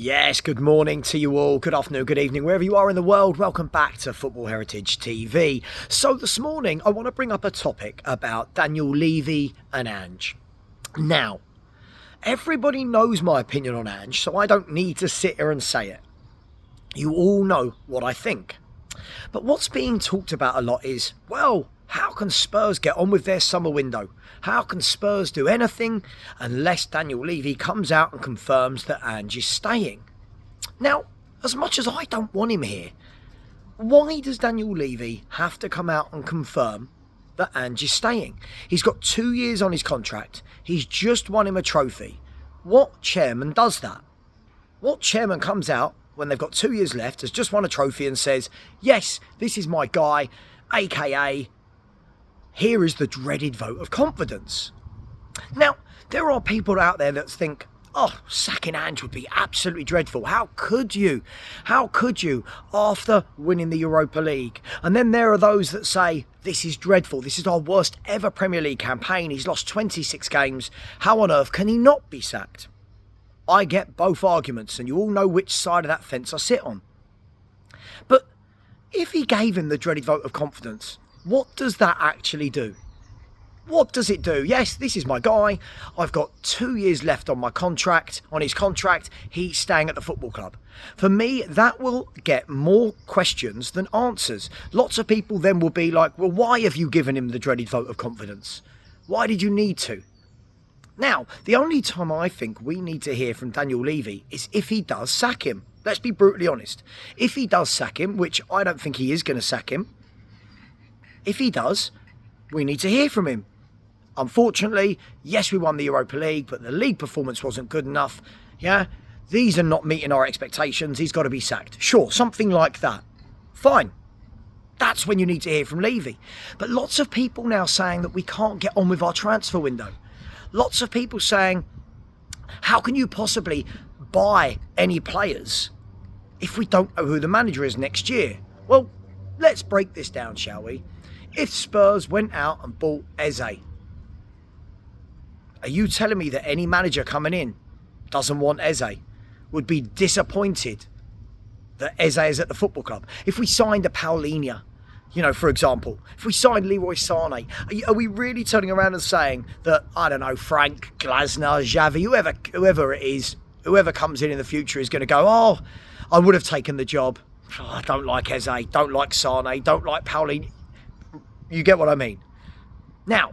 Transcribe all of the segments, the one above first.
Yes, good morning to you all, good afternoon, good evening, wherever you are in the world. Welcome back to Football Heritage TV. So this morning, I want to bring up a topic about Daniel Levy and Ange. Now, everybody knows my opinion on Ange, so I don't need to sit here and say it. You all know what I think. But what's being talked about a lot is, well, how can Spurs get on with their summer window? How can Spurs do anything unless Daniel Levy comes out and confirms that Ange is staying? Now, as much as I don't want him here, why does Daniel Levy have to come out and confirm that Ange is staying? He's got 2 years on his contract. He's just won him a trophy. What chairman does that? What chairman comes out when they've got 2 years left, has just won a trophy and says, yes, this is my guy, aka, here is the dreaded vote of confidence. Now, there are people out there that think, oh, sacking Ange would be absolutely dreadful. How could you? How could you after winning the Europa League? And then there are those that say, this is dreadful. This is our worst ever Premier League campaign. He's lost 26 games. How on earth can he not be sacked? I get both arguments, and you all know which side of that fence I sit on. But if he gave him the dreaded vote of confidence, what does that actually do? What does it do? Yes, this is my guy. I've got 2 years left on my contract. On his contract, he's staying at the football club. For me, that will get more questions than answers. Lots of people then will be like, well, why have you given him the dreaded vote of confidence? Why did you need to? Now, the only time I think we need to hear from Daniel Levy is if he does sack him. Let's be brutally honest. If he does sack him, which I don't think he is going to sack him, if he does, we need to hear from him. Unfortunately, yes, we won the Europa League, but the league performance wasn't good enough. Yeah, these are not meeting our expectations. He's got to be sacked. Sure, something like that. Fine. That's when you need to hear from Levy. But lots of people now saying that we can't get on with our transfer window. Lots of people saying, how can you possibly buy any players if we don't know who the manager is next year? Well, let's break this down, shall we? If Spurs went out and bought Eze, are you telling me that any manager coming in doesn't want Eze, would be disappointed that Eze is at the football club? If we signed a Paulinho, for example, if we signed Leroy Sane, are we really turning around and saying that, I don't know, Frank, Glasner, Xavi, whoever it is, whoever comes in the future is going to go, oh, I would have taken the job. Oh, I don't like Eze, don't like Sane, don't like Paulinho. You get what I mean? Now,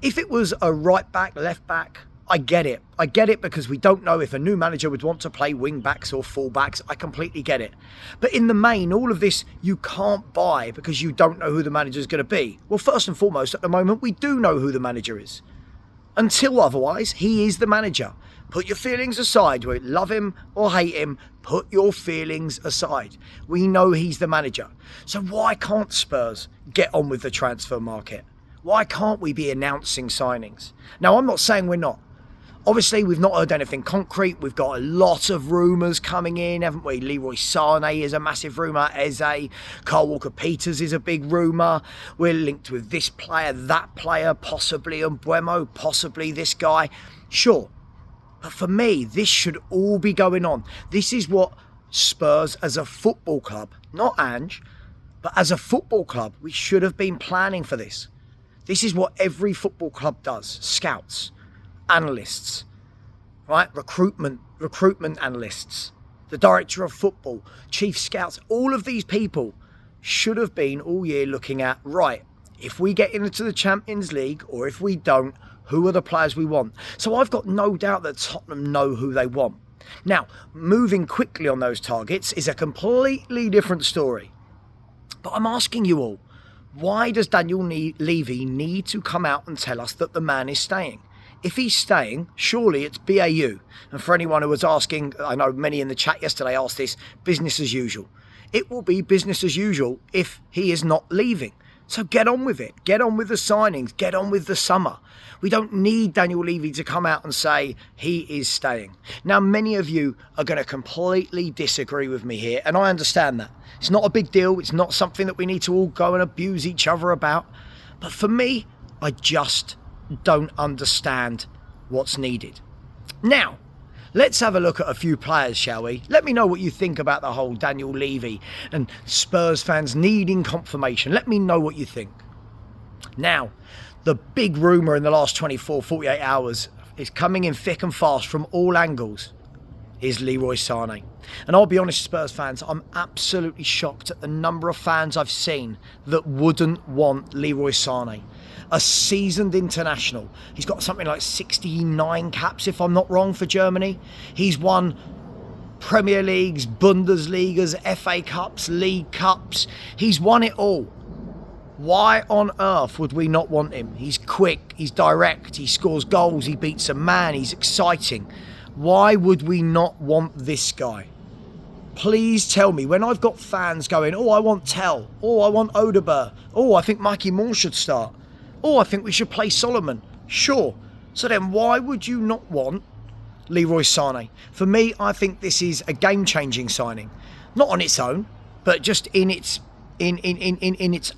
if it was a right back, left back, I get it. I get it because we don't know if a new manager would want to play wing backs or full backs. I completely get it. But in the main, all of this you can't buy because you don't know who the manager is going to be. Well, first and foremost, at the moment, we do know who the manager is. Until otherwise, he is the manager. Put your feelings aside. Whether you love him or hate him, put your feelings aside. We know he's the manager. So why can't Spurs get on with the transfer market? Why can't we be announcing signings? Now, I'm not saying we're not. Obviously, we've not heard anything concrete. We've got a lot of rumours coming in, haven't we? Leroy Sane is a massive rumour. Eze, Kyle Walker-Peters is a big rumour. We're linked with this player, that player, possibly Mbeumo, possibly this guy. Sure. But for me, this should all be going on. This is what Spurs as a football club, not Ange, but as a football club, we should have been planning for this. This is what every football club does. Scouts, analysts, right? Recruitment analysts, the director of football, chief scouts, all of these people should have been all year looking at, right, if we get into the Champions League or if we don't, who are the players we want? So I've got no doubt that Tottenham know who they want. Now, moving quickly on those targets is a completely different story. But I'm asking you all, why does Daniel Levy need to come out and tell us that the man is staying? If he's staying, surely it's BAU. And for anyone who was asking, I know many in the chat yesterday asked this, business as usual. It will be business as usual if he is not leaving. So get on with it. Get on with the signings. Get on with the summer. We don't need Daniel Levy to come out and say he is staying. Now, many of you are going to completely disagree with me here, and I understand that. It's not a big deal. It's not something that we need to all go and abuse each other about. But for me, I just don't understand what's needed. Now, Let's have a look at a few players, shall we? Let me know what you think about the whole Daniel Levy and Spurs fans needing confirmation. Let me know what you think. Now, the big rumour in the last 24, 48 hours is coming in thick and fast from all angles is Leroy Sane. And I'll be honest, Spurs fans, I'm absolutely shocked at the number of fans I've seen that wouldn't want Leroy Sane. A seasoned international. He's got something like 69 caps, if I'm not wrong, for Germany. He's won Premier Leagues, Bundesligas, FA Cups, League Cups. He's won it all. Why on earth would we not want him? He's quick, he's direct, he scores goals, he beats a man, he's exciting. Why would we not want this guy? Please tell me, when I've got fans going, oh, I want Tell, oh, I want Odegaard, oh, I think Mikey Moore should start, oh, I think we should play Solomon. Sure. So then why would you not want Leroy Sane? For me, I think this is a game-changing signing. Not on its own, but just in its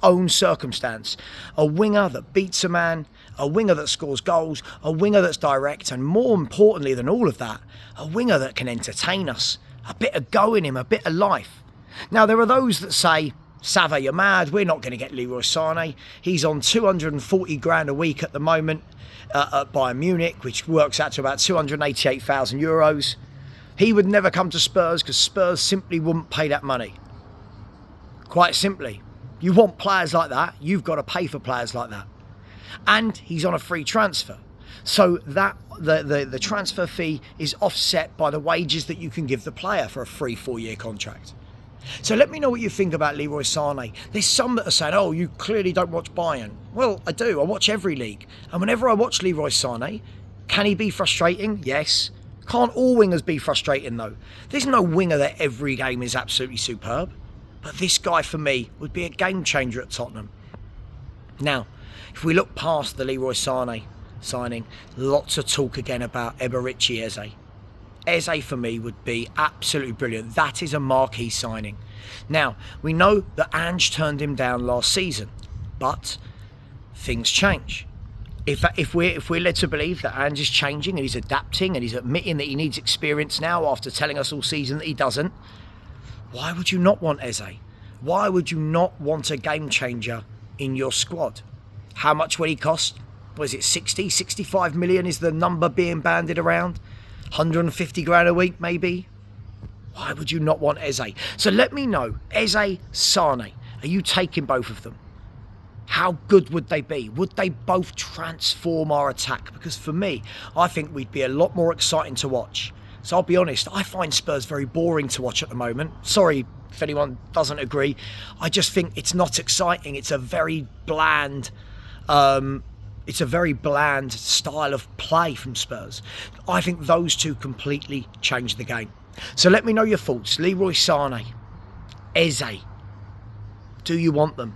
own circumstance. A winger that beats a man, a winger that scores goals, a winger that's direct, and more importantly than all of that, a winger that can entertain us. A bit of go in him, a bit of life. Now, there are those that say, Sava, you're mad, we're not going to get Leroy Sane. He's on 240 grand a week at the moment at Bayern Munich, which works out to about 288,000 euros. He would never come to Spurs because Spurs simply wouldn't pay that money. Quite simply. You want players like that, you've got to pay for players like that. And he's on a free transfer. So that the transfer fee is offset by the wages that you can give the player for a free 4-year contract. So let me know what you think about Leroy Sane. There's some that are saying, oh, you clearly don't watch Bayern. Well, I do. I watch every league. And whenever I watch Leroy Sane, can he be frustrating? Yes. Can't all wingers be frustrating, though? There's no winger that every game is absolutely superb. But this guy, for me, would be a game changer at Tottenham. Now, if we look past the Leroy Sane signing, lots of talk again about Eberechi Eze. Eze, for me, would be absolutely brilliant. That is a marquee signing. Now, we know that Ange turned him down last season, but things change. If we're led to believe that Ange is changing and he's adapting and he's admitting that he needs experience now after telling us all season that he doesn't, why would you not want Eze? Why would you not want a game changer in your squad? How much will he cost? Was it 60, 65 million is the number being bandied around? 150 grand a week, maybe? Why would you not want Eze? So let me know, Eze, Sane, are you taking both of them? How good would they be? Would they both transform our attack? Because for me, I think we'd be a lot more exciting to watch. So I'll be honest, I find Spurs very boring to watch at the moment. Sorry if anyone doesn't agree. I just think it's not exciting. It's a very bland style of play from Spurs. I think those two completely changed the game. So let me know your thoughts. Leroy Sane, Eze, do you want them?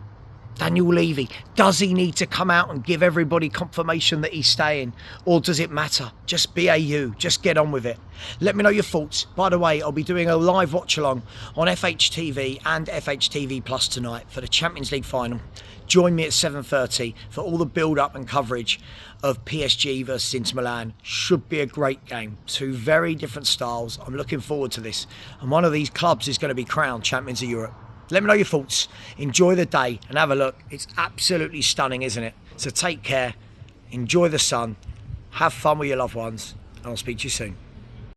Daniel Levy, does he need to come out and give everybody confirmation that he's staying? Or does it matter? Just BAU, just get on with it. Let me know your thoughts. By the way, I'll be doing a live watch along on Fhtv and Fhtv Plus tonight for the Champions League final. Join me at 7:30 for all the build-up and coverage of PSG versus Inter Milan. Should be a great game. Two very different styles. I'm looking forward to this. And one of these clubs is going to be crowned champions of Europe. Let me know your thoughts. Enjoy the day and have a look. It's absolutely stunning, isn't it? So take care. Enjoy the sun. Have fun with your loved ones. And I'll speak to you soon.